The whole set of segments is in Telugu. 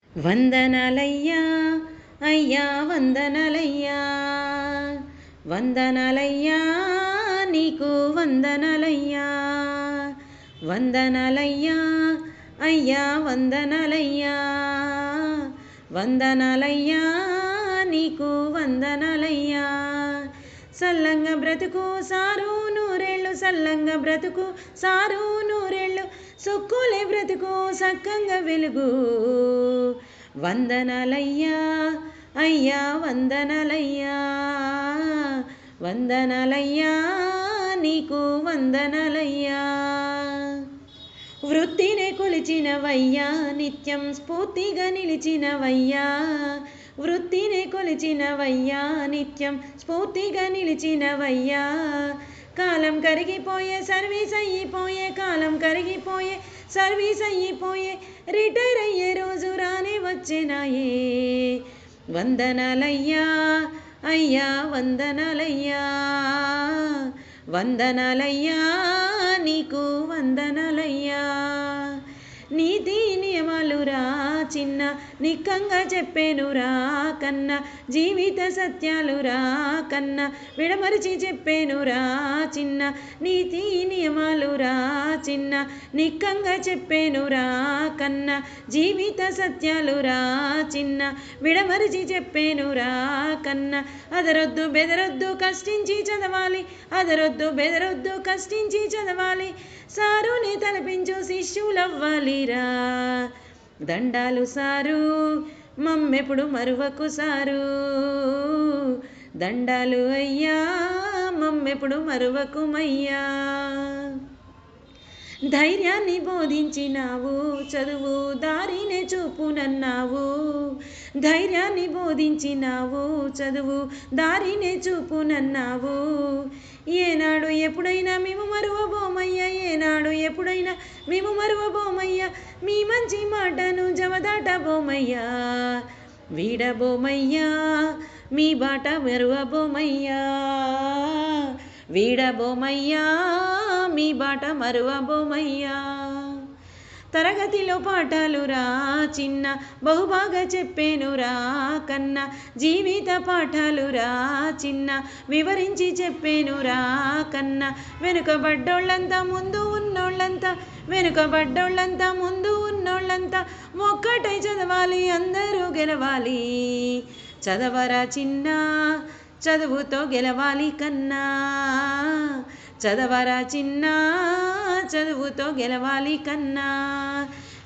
వందనాలయ్యా అయ్యా వందనాలయ్యా వందనాలయ్యా నీకు వందనాలయ్యా వందనాలయ్యా అయ్యా వందనాలయ్యా వందనాలయ్యా నీకు వందనాలయ్యా సల్లంగా బ్రతుకు సారు నూరేళ్ళు సల్లంగా బ్రతుకు సారు నూరేళ్ళు సుక్కులే బ్రతుకు సక్కంగా వెలుగు వందనాలయ్యా అయ్యా వందనాలయ్యా వందనాలయ్యా నీకు వందనాలయ్యా వృత్తినే కొలిచినవయ్యా నిత్యం స్ఫూర్తిగా నిలిచినవయ్యా వృత్తినే కొలిచినవయ్యా నిత్యం స్ఫూర్తిగా నిలిచినవయ్యా కాలం కరిగిపోయే సర్వీస్ అయిపోయే కాలం కరిగిపోయే సర్వీస్ అయిపోయే రిటైర్ అయ్యే రోజు రానే వచ్చేనాయే వందనాలయ్యా అయ్యా వందనాలయ్యా వందనాలయ్యా నీకు వందనాలయ్యా నీతి నియమాలురా చిన్న నిక్కంగా చెప్పేనురా కన్న జీవిత సత్యాలురా కన్న విడమరిచి చెప్పేనురా చిన్న నీతి నియమాలురా చిన్న నిక్కంగా చెప్పేనురా కన్న జీవిత సత్యాలురా చిన్న విడమరిచి చెప్పేనురా కన్న అదరొద్దు బెదరొద్దు కష్టించి చదవాలి అదరొద్దు బెదరొద్దు కష్టించి చదవాలి సారుని తలపించు శిష్యులవ్వాలిరా దండాలు సారు మమ్మెప్పుడు మరువకు సారు దండాలు అయ్యా మమ్మెప్పుడు మరువకుమయ్యా ధైర్యాన్ని బోధించినావు చదువు దారినే చూపునన్నావు ధైర్యాన్ని బోధించినావు చదువు దారినే చూపునన్నావు ఏనాడు ఎప్పుడైనా మేము మరువబోమయ్యా ఏనాడు ఎప్పుడైనా మేము మరువబోమయ్యా మీ మంచి మాటను జవదాటబోమయ్యా వీడబోమయ్యా మీ బాట మరువబోమయ్యా వీడబోమయ్యా మీ బాట మరువబోమయ్యా తరగతిలో పాఠాలురా చిన్న బహుబాగా చెప్పేనురా కన్న జీవిత పాఠాలురా చిన్న వివరించి చెప్పేనురా కన్న వెనుకబడ్డోళ్ళంతా ముందు ఉన్నోళ్ళంతా వెనుకబడ్డోళ్ళంతా ముందు ఉన్నోళ్ళంతా ఒక్కటై చదవాలి అందరూ గెలవాలి చదవరా చిన్న చదువుతో గెలవాలి కన్నా చదవరా చిన్న చదువుతో గెలవాలి కన్నా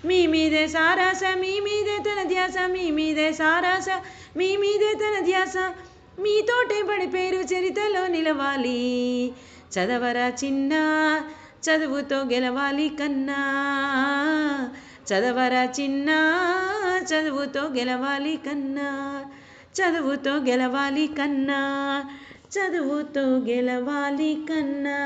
మీ మీదే సారాస మీ మీదే తన ధ్యాస మీ మీదే సారాస మీ మీదే తన ధ్యాస మీతోటే బడి పేరు చరితలో నిలవాలి చదవరా చిన్న చదువుతో గెలవాలి కన్నా చదవరా చిన్న చదువుతో గెలవాలి కన్నా చదువుతో గెలవాలి కన్నా చదువుతో గెలవాలి కన్నా